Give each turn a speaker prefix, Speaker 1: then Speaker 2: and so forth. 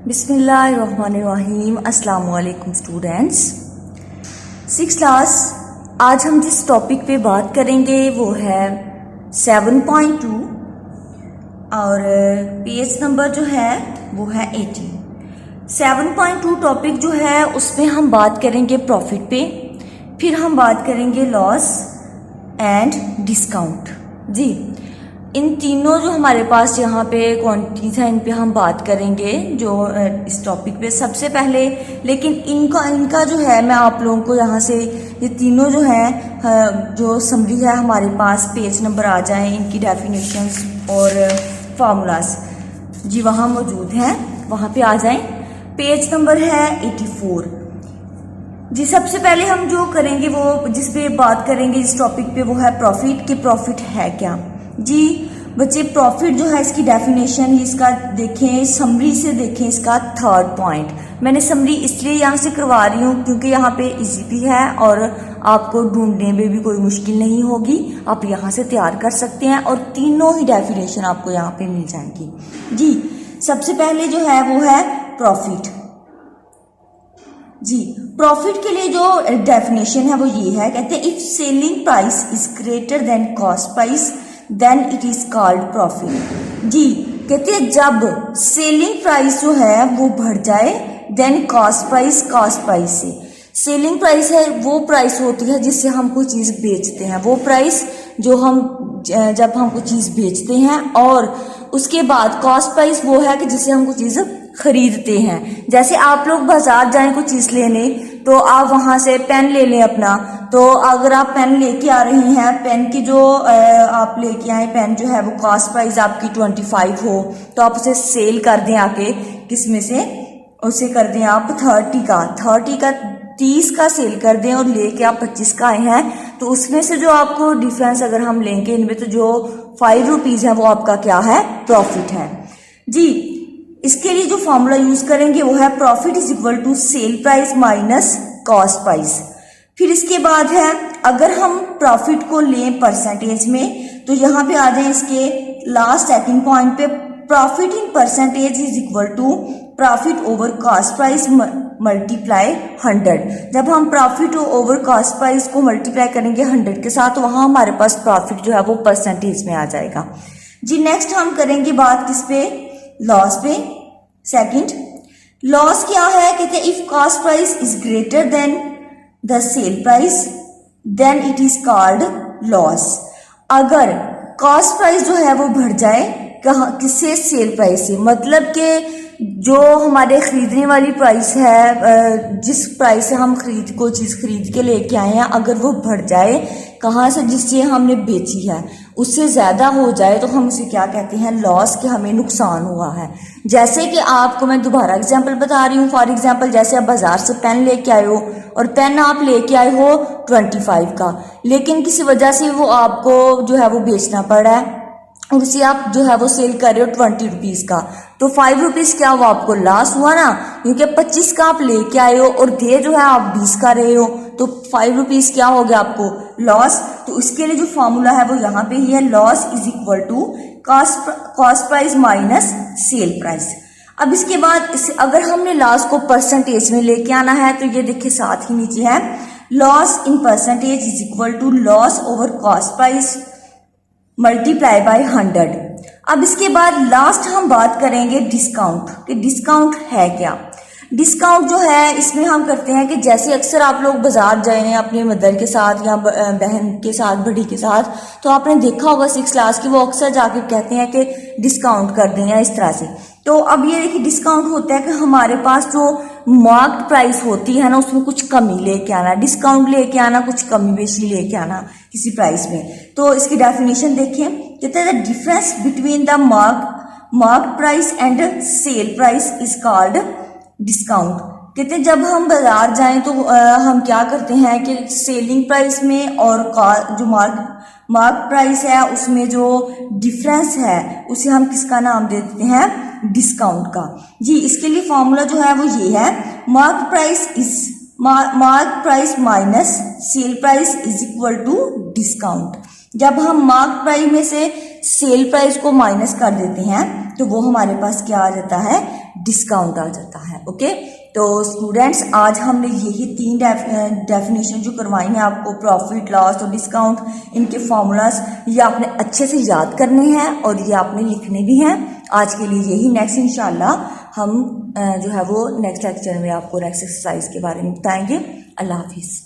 Speaker 1: बिस्मिल्लाहिर्रहमानिर्रहीम। अस्सलाम वालेकुम स्टूडेंट्स। 6th क्लास, आज हम जिस टॉपिक पे बात करेंगे वो है 7.2 और पेज नंबर जो है वो है 18। 7.2 टॉपिक जो है उसमें हम बात करेंगे प्रॉफिट पे, फिर हम बात करेंगे लॉस एंड डिस्काउंट। जी, इन तीनों जो हमारे पास यहाँ पे क्वांटिटीज हैं इन पे हम बात करेंगे जो इस टॉपिक पे सबसे पहले। लेकिन इनका जो है मैं आप लोगों को यहाँ से ये तीनों जो है जो समरी है हमारे पास पेज नंबर आ जाए, इनकी डेफिनेशंस और फार्मूलाज जी वहाँ मौजूद हैं, वहाँ पे आ जाएं। पेज नंबर है 84। जी, सबसे पहले हम जो करेंगे वो जिस पे बात करेंगे इस टॉपिक पे वो है प्रॉफिट। कि प्रॉफिट है क्या। जी बच्चे, प्रॉफिट जो है इसकी डेफिनेशन इसका देखें, समरी से देखें इसका थर्ड पॉइंट। मैंने समरी इसलिए यहाँ से करवा रही हूँ क्योंकि यहाँ पे इजी भी है और आपको ढूंढने में भी कोई मुश्किल नहीं होगी, आप यहाँ से तैयार कर सकते हैं और तीनों ही डेफिनेशन आपको यहाँ पे मिल जाएंगी। जी, सबसे पहले जो है वो है प्रॉफिट। जी, प्रॉफिट के लिए जो डेफिनेशन है वो ये है, कहते हैं if selling price is greater than cost price then it is called profit. जी, कहते हैं जब सेलिंग प्राइस जो है वो बढ़ जाए देन कॉस्ट प्राइस से। सेलिंग प्राइस है वो प्राइस होती है जिससे हम कोई चीज बेचते हैं, वो प्राइस जो हम जब हम कोई चीज बेचते हैं, और उसके बाद कॉस्ट प्राइस वो है कि जिससे हम कोई चीज खरीदते हैं। जैसे आप लोग बाजार जाएं कोई चीज लेने तो आप वहां से पेन ले लें अपना, तो अगर आप पेन लेके आ रही हैं, पेन की जो आप लेके आए पेन जो है वो कॉस्ट प्राइस आपकी 25 हो तो आप उसे सेल कर दें आके, किसमें से उसे कर दें आप 30 का सेल कर दें और लेके आप 25 का आए हैं, तो उसमें से जो आपको डिफरेंस अगर हम लेंगे इनमें तो जो 5 रुपीज है वो आपका क्या है, प्रॉफिट है। जी, इसके लिए जो फॉर्मूला यूज करेंगे वो है profit is equal to sale price minus cost price. फिर इसके बाद है अगर हम प्रॉफिट को लें परसेंटेज में तो यहाँ पे आ जाए इसके लास्ट सेकंड पॉइंट पे, profit in percentage is equal to profit over cost price multiply 100। जब हम प्रॉफिट ओवर कॉस्ट प्राइस को मल्टीप्लाई करेंगे 100 के साथ तो वहां हमारे पास प्रॉफिट जो है वो परसेंटेज में आ जाएगा। जी, नेक्स्ट हम करेंगे बात किस पे, लॉस पे। सेकंड, लॉस क्या है, कहते हैं if cost price is greater than the sale price then it is called loss. अगर कॉस्ट प्राइस जो है वो बढ़ जाए किससे, सेल प्राइस से, मतलब कि जो हमारे खरीदने वाली प्राइस है, जिस प्राइस से हम कोई चीज खरीद के लेके आए हैं, अगर वो बढ़ जाए कहाँ से, जिससे हमने बेची है उससे ज्यादा हो जाए तो हम उसे क्या कहते हैं, लॉस, कि हमें नुकसान हुआ है। जैसे कि आपको मैं दोबारा एग्जांपल बता रही हूँ। फॉर एग्जांपल जैसे आप बाजार से पेन लेके आए हो और पेन आप लेके आए हो 25 का, लेकिन किसी वजह से वो आपको जो है वो बेचना पड़ा है और उसे आप जो है वो सेल कर रहे हो 20 रुपीज का, तो 5 रुपीज क्या वो आपको लॉस हुआ ना, क्योंकि 25 का आप लेके आए हो और दे जो है आप 20 का रहे हो, तो 5 रुपीज क्या हो गया आपको, लॉस। तो इसके लिए जो फॉर्मूला है वो यहाँ पे ही है, loss is equal to cost price minus sale price. अब इसके बाद अगर हमने लॉस को परसेंटेज में लेके आना है तो ये देखिए साथ ही नीचे है, loss in percentage is equal to loss over cost price multiply by 100। अब इसके बाद लास्ट हम बात करेंगे डिस्काउंट, कि डिस्काउंट है क्या। डिस्काउंट जो है इसमें हम करते हैं कि जैसे अक्सर आप लोग बाजार जाए अपने मदर के साथ या बहन के साथ, बड़ी के साथ, तो आपने देखा होगा 6th क्लास की, वो अक्सर जाके कहते हैं कि डिस्काउंट कर दें या इस तरह से। तो अब ये देखिए डिस्काउंट होता है कि हमारे पास जो मार्क्ड प्राइस होती है ना उसमें कुछ कमी लेके आना, डिस्काउंट लेके आना, कुछ कमी बेशी लेके आना किसी प्राइस में। तो इसकी डेफिनेशन देखिए, कहते हैं the difference between the marked price and cell price is called discount. कहते हैं जब हम बाजार जाएं तो हम क्या करते हैं कि सेलिंग प्राइस में और जो मार्क प्राइस है उसमें जो डिफरेंस है उसे हम किसका नाम दे देते हैं, डिस्काउंट का। जी, इसके लिए फॉर्मूला जो है वो ये है, mark price minus sale price is equal to discount. जब हम मार्क प्राइस में से सेल प्राइस को माइनस कर देते हैं तो वो हमारे पास क्या आ जाता है, डिस्काउंट आ जाता है। ओके, तो स्टूडेंट्स आज हमने यही 3 डेफिनेशन जो करवाई हैं आपको, प्रॉफिट, लॉस और डिस्काउंट, इनके फॉर्मूलाज ये आपने अच्छे से याद करने हैं और ये आपने लिखने भी हैं। आज के लिए यही, नेक्स्ट इंशाल्लाह हम जो है वो नेक्स्ट लेक्चर में आपको नेक्स्ट एक्सरसाइज के बारे में बताएंगे। अल्लाह हाफिज़।